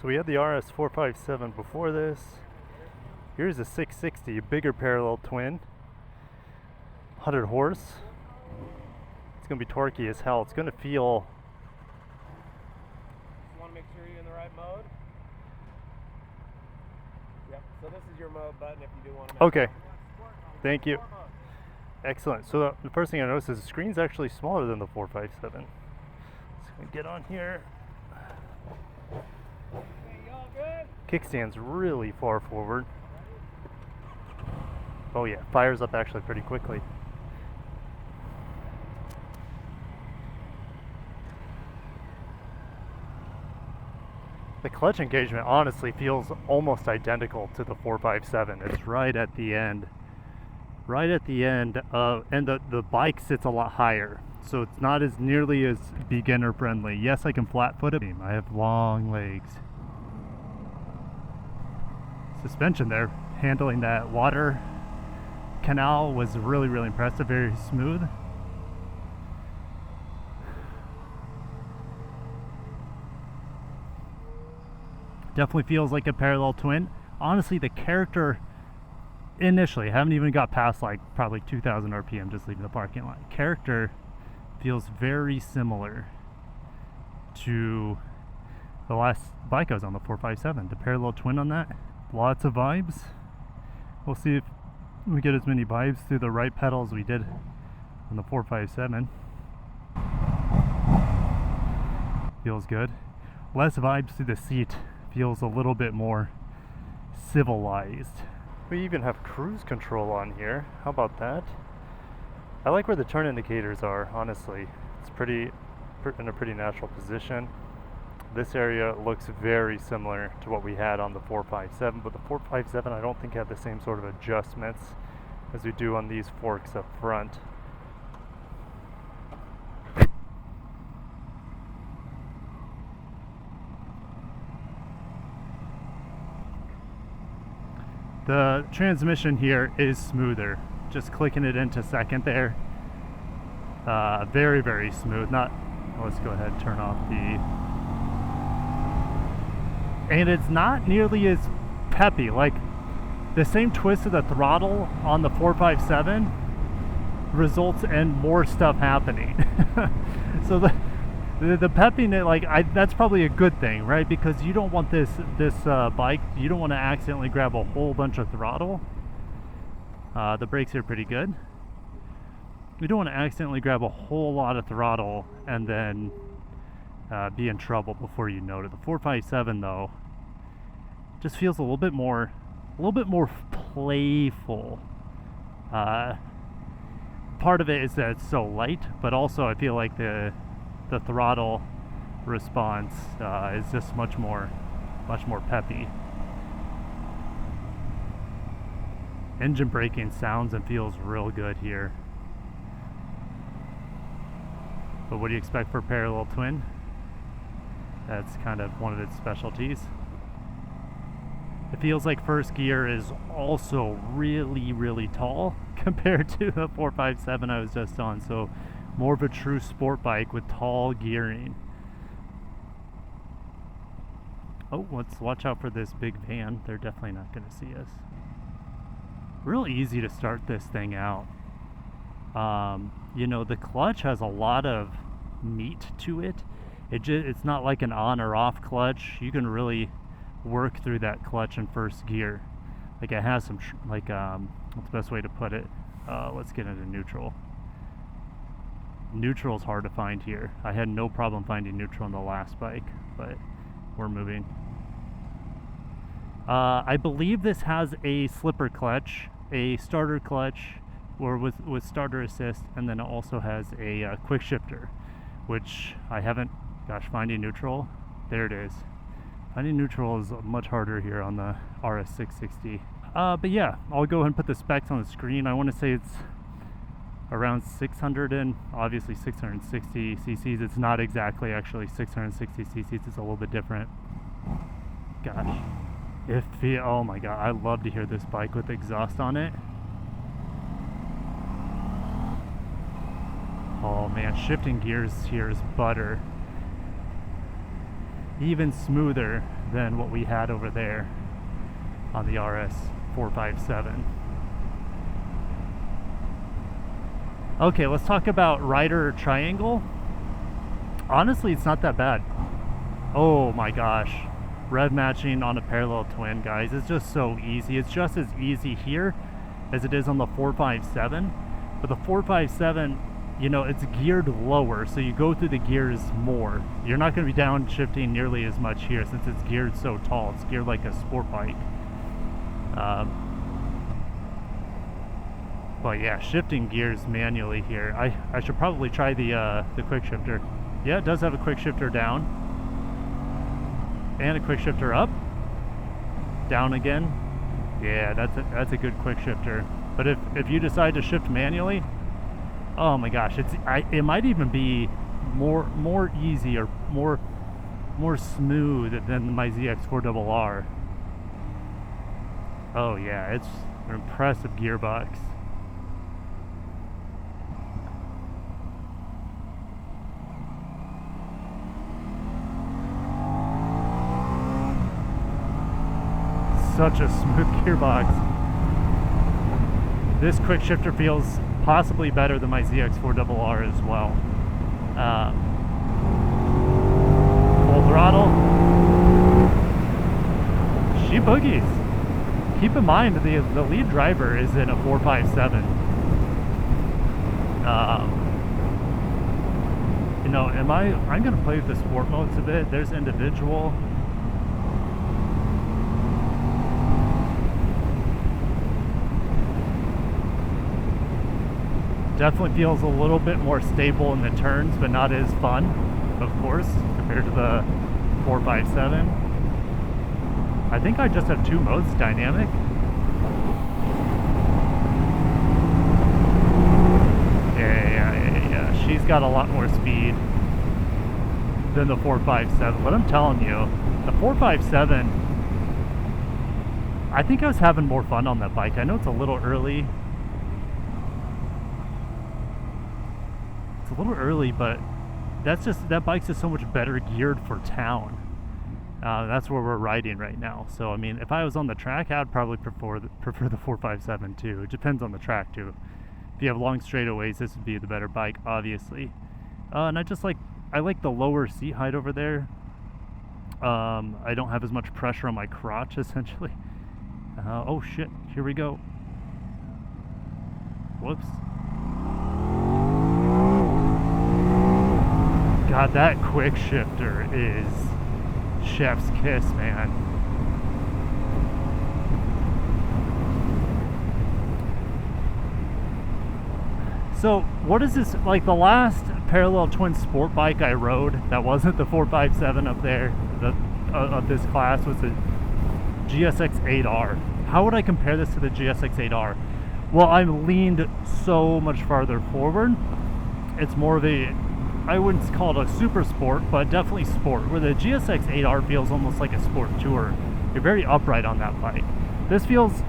So we had the RS 457 before this. Here's a 660, a bigger parallel twin, 100 horse. It's gonna be torquey as hell. It's gonna feel. Just want to make sure you're in the right mode. Yep. So this is your mode button if you do want to. Okay. Thank you. Excellent. So the first thing I noticed is the screen's actually smaller than the 457. So I'm gonna get on here. Kickstand's really far forward. Oh yeah, fires up actually pretty quickly. The clutch engagement honestly feels almost identical to the 457. It's right at the end. Right at the end of, and the bike sits a lot higher. So it's not as nearly as beginner friendly. Yes, I can flat foot it. I have long legs. Suspension there, handling that water canal was really, really impressive, very smooth. Definitely feels like a parallel twin. Honestly, the character initially, haven't even got past like probably 2,000 RPM just leaving the parking lot. Character feels very similar to the last bike I was on, the 457, the parallel twin on that. Lots of vibes. We'll see if we get as many vibes through the right pedal as we did on the 457. Feels good. Less vibes through the seat. Feels a little bit more civilized. We even have cruise control on here. How about that? I like where the turn indicators are, honestly. It's pretty in a pretty natural position. This area looks very similar to what we had on the 457, but the 457 I don't think had the same sort of adjustments as we do on these forks up front. The transmission here is smoother. Just clicking it into second there. Very, very smooth. Let's go ahead and turn off the... And it's not nearly as peppy. Like the same twist of the throttle on the 457 results in more stuff happening. So the peppiness, like that's probably a good thing, right? Because you don't want this bike, you don't want to accidentally grab a whole bunch of throttle. The brakes are pretty good. You don't want to accidentally grab a whole lot of throttle and then be in trouble before you know it. The 457 though just feels a little bit more playful. Part of it is that it's so light, but also I feel like the throttle response is just much more peppy. Engine braking sounds and feels real good here. But what do you expect for a parallel twin? That's kind of one of its specialties. It feels like first gear is also really, really tall compared to the 457 I was just on. So more of a true sport bike with tall gearing. Oh, let's watch out for this big van. They're definitely not going to see us. Real easy to start this thing out. You know, the clutch has a lot of meat to it. It's not like an on or off clutch. You can really work through that clutch in first gear. Like it has some, what's the best way to put it? Let's get into neutral. Neutral is hard to find here. I had no problem finding neutral on the last bike, but we're moving. I believe this has a slipper clutch, a starter clutch, or with starter assist, and then it also has a quick shifter, which I haven't. Gosh, finding neutral, there it is. Finding neutral is much harder here on the RS 660. But yeah, I'll go ahead and put the specs on the screen. I want to say it's around 600 and obviously 660 cc's. It's not exactly actually 660 cc's. It's a little bit different. Gosh, oh my god, I love to hear this bike with exhaust on it. Oh man, shifting gears here is butter. Even smoother than what we had over there on the RS 457. Okay, let's talk about rider triangle. Honestly, it's not that bad. Oh my gosh. Rev matching on a parallel twin, guys. It's just so easy. It's just as easy here as it is on the 457. But the 457, you know, it's geared lower, so you go through the gears more. You're not going to be downshifting nearly as much here since it's geared so tall. It's geared like a sport bike. But yeah, shifting gears manually here. I should probably try the quick shifter. Yeah, it does have a quick shifter down. And a quick shifter up. Down again. Yeah, that's a good quick shifter. But if you decide to shift manually, oh my gosh, it might even be more easy or more smooth than my ZX-4RR. Oh yeah, it's an impressive gearbox. Such a smooth gearbox. This quick shifter feels possibly better than my ZX-4RR as well. Full throttle. She boogies. Keep in mind the lead driver is in a 457. You know, I'm gonna play with the sport modes a bit. There's individual. Definitely feels a little bit more stable in the turns, but not as fun, of course, compared to the 457. I think I just have two modes, dynamic. Yeah. She's got a lot more speed than the 457. But I'm telling you, the 457, I think I was having more fun on that bike. I know it's a little early. But that bike's just so much better geared for town. That's where we're riding right now. So I mean, if I was on the track, I'd probably prefer the 457 too. It depends on the track too. If you have long straightaways, this would be the better bike, obviously. And I like the lower seat height over there. I don't have as much pressure on my crotch, essentially. Oh shit! Here we go. Whoops. God, that quick shifter is chef's kiss, man. So, what is this, like the last parallel twin sport bike I rode that wasn't the 457 up there, of this class, was the GSX-8R. How would I compare this to the GSX-8R? Well, I'm leaned so much farther forward. It's more of a, I wouldn't call it a super sport, but definitely sport, where the GSX-8R feels almost like a sport tourer. You're very upright on that bike. This feels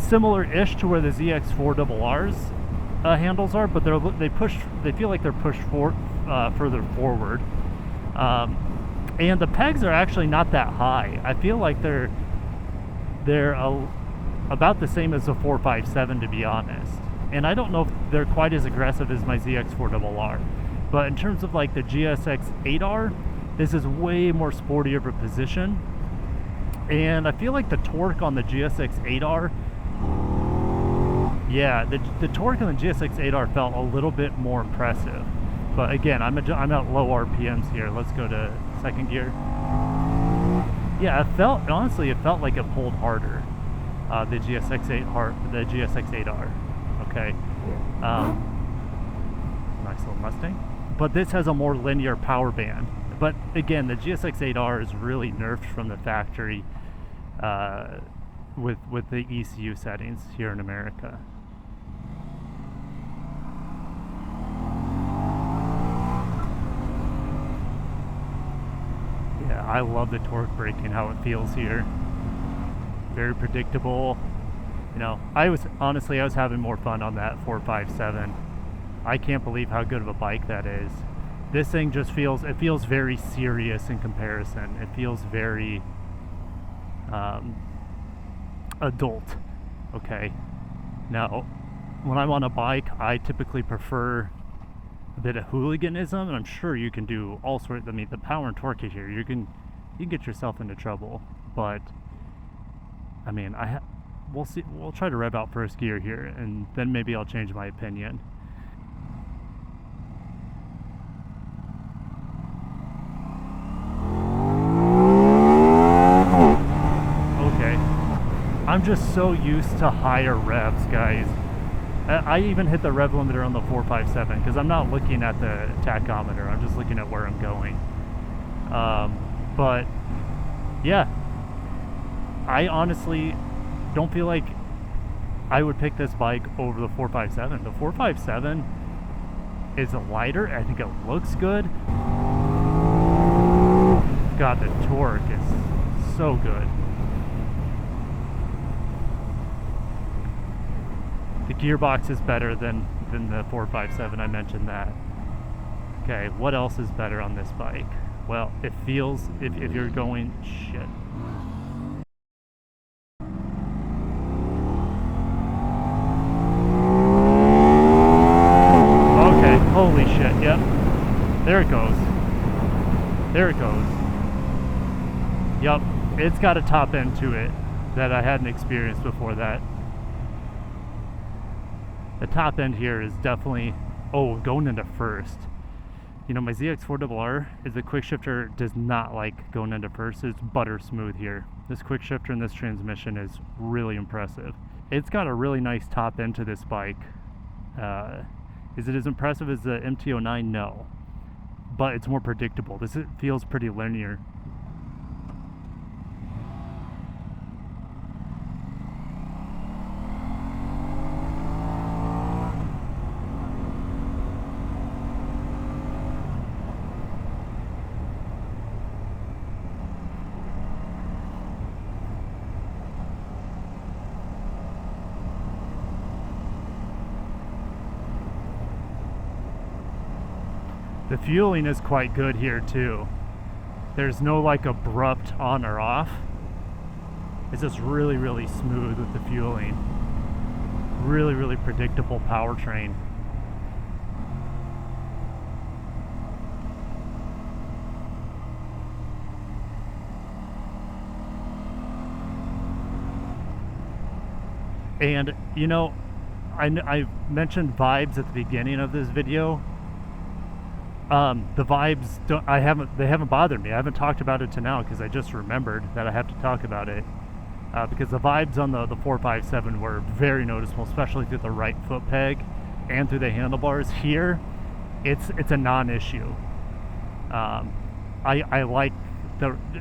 similar-ish to where the ZX-4RR's handles are, but they feel like they're pushed further forward. And the pegs are actually not that high. I feel like they're about the same as the 457, to be honest. And I don't know if they're quite as aggressive as my ZX-4RR. But in terms of like the GSX-8R, this is way more sporty of a position. And I feel like the torque on the GSX-8R, yeah, the torque on the GSX-8R felt a little bit more impressive. But again, I'm at low RPMs here. Let's go to second gear. Yeah, honestly, it felt like it pulled harder. The GSX-8R. Okay. Nice little Mustang. But this has a more linear power band. But again, the GSX-8R is really nerfed from the factory with the ECU settings here in America. Yeah, I love the torque braking, how it feels here. Very predictable. You know, I was having more fun on that 457. I can't believe how good of a bike that is. This thing just feels, it feels very serious in comparison. It feels very adult. Okay. Now, when I'm on a bike, I typically prefer a bit of hooliganism, and I'm sure you can do all sorts. I mean, the power and torque here, you can get yourself into trouble. But I mean, we'll see. We'll try to rev out first gear here, and then maybe I'll change my opinion. Okay, I'm just so used to higher revs, guys. I even hit the rev limiter on the 457 because I'm not looking at the tachometer. I'm just looking at where I'm going. But yeah, I honestly don't feel like I would pick this bike over the 457. The 457 is lighter. I think it looks good. God, the torque is so good. The gearbox is better than the 457. I mentioned that. Okay, what else is better on this bike? Well, it feels, if you're going, shit. Okay, holy shit, yep. There it goes. There it goes. Yup, it's got a top end to it that I hadn't experienced before that. The top end here is definitely, oh, going into first. You know, my ZX-4RR is a quick shifter, does not like going into first. It's butter smooth here. This quick shifter and this transmission is really impressive. It's got a really nice top end to this bike. Is it as impressive as the MT-09? No. But it's more predictable. This feels pretty linear. The fueling is quite good here too. There's no like abrupt on or off. It's just really, really smooth with the fueling. Really, really predictable powertrain. And you know, I mentioned vibes at the beginning of this video. The vibes they haven't bothered me. I haven't talked about it to now because I just remembered that I have to talk about it. Because the vibes on the 457 were very noticeable, especially through the right foot peg and through the handlebars. Here, it's a non-issue. I like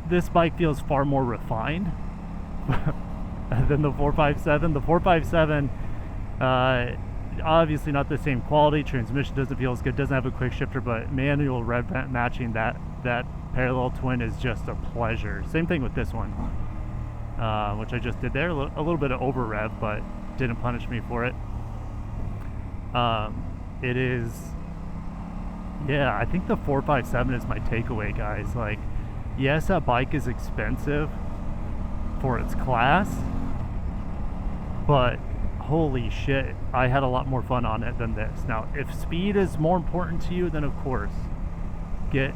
this bike feels far more refined than the 457. The 457. Obviously not the same quality. Transmission doesn't feel as good, doesn't have a quick shifter, but manual rev matching that parallel twin is just a pleasure. Same thing with this one, which I just did there. A little bit of over rev, but didn't punish me for it. It is, yeah, I think the 457 is my takeaway, guys. Like, yes, that bike is expensive for its class, but holy shit, I had a lot more fun on it than this. Now, if speed is more important to you, then of course, get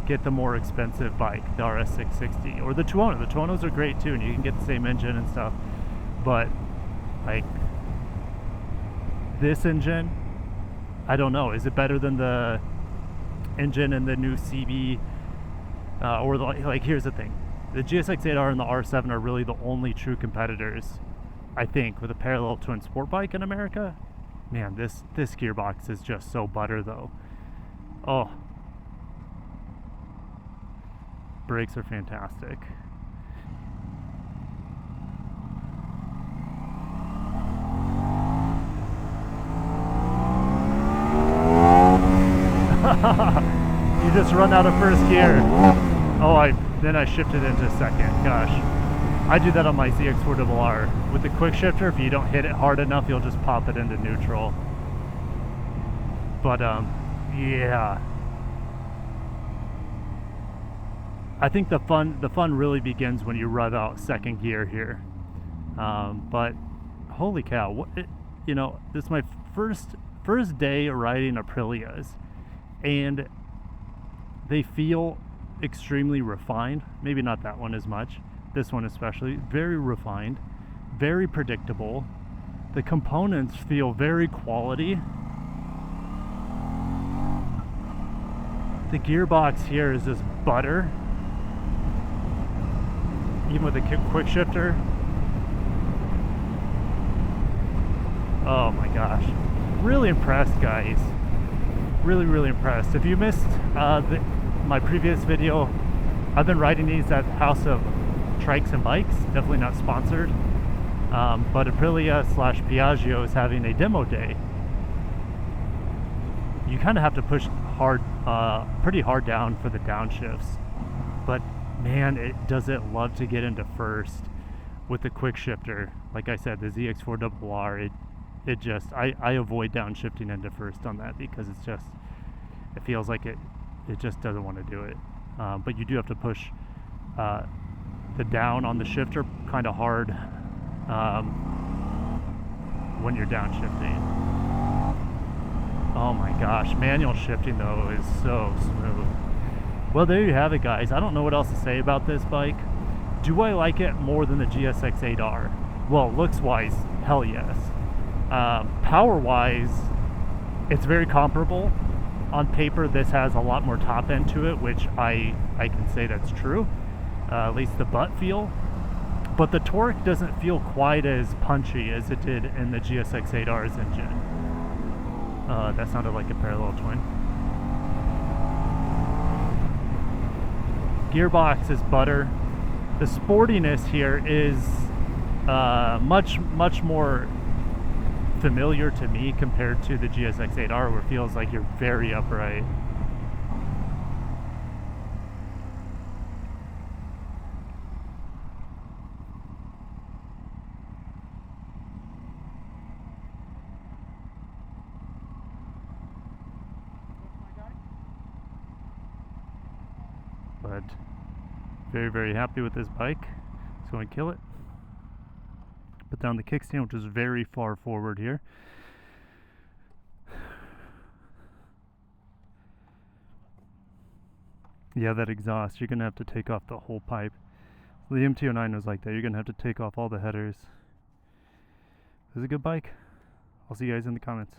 the more expensive bike, the RS660 or the Tuono. The Tuonos are great too, and you can get the same engine and stuff. But like this engine, I don't know. Is it better than the engine in the new CB? Or like, here's the thing: the GSX-8R and the R7 are really the only true competitors, I think, with a parallel twin sport bike in America. Man, this gearbox is just so butter though. Oh, brakes are fantastic. You just run out of first gear. Oh, then I shifted into second. Gosh. I do that on my ZX-4RR. With the quick shifter, if you don't hit it hard enough, you'll just pop it into neutral. But yeah, I think the fun really begins when you rev out second gear here. But holy cow, this is my first day riding Aprilias, and they feel extremely refined. Maybe not that one as much, this one especially. Very refined, very predictable. The components feel very quality. The gearbox here is just butter, even with the quick shifter. Oh my gosh, really impressed, guys. Really impressed. If you missed my previous video, I've been riding these at House of Trikes and Bikes, definitely not sponsored, but Aprilia / Piaggio is having a demo day. You kind of have to push pretty hard down for the downshifts, but man, does it love to get into first with the quick shifter. Like I said, the ZX-4RR, it just, I avoid downshifting into first on that because it feels like it just doesn't want to do it. But you do have to push the down on the shifter kind of hard when you're downshifting. Oh my gosh, manual shifting though is so smooth. Well, there you have it, guys. I don't know what else to say about this bike. Do I like it more than the GSX-8R? Well, looks wise, hell yes. Power wise, it's very comparable. On paper, this has a lot more top end to it, which I can say that's true. At least the butt feel. But the torque doesn't feel quite as punchy as it did in the GSX-8R's engine. That sounded like a parallel twin. Gearbox is butter. The sportiness here is much more familiar to me compared to the GSX-8R, where it feels like you're very upright. But very happy with this bike. Let's go and kill it. Put down the kickstand, which is very far forward here. Yeah, that exhaust, you're gonna have to take off the whole pipe. The MT-09 was like that. You're gonna have to take off all the headers. This is a good bike. I'll see you guys in the comments.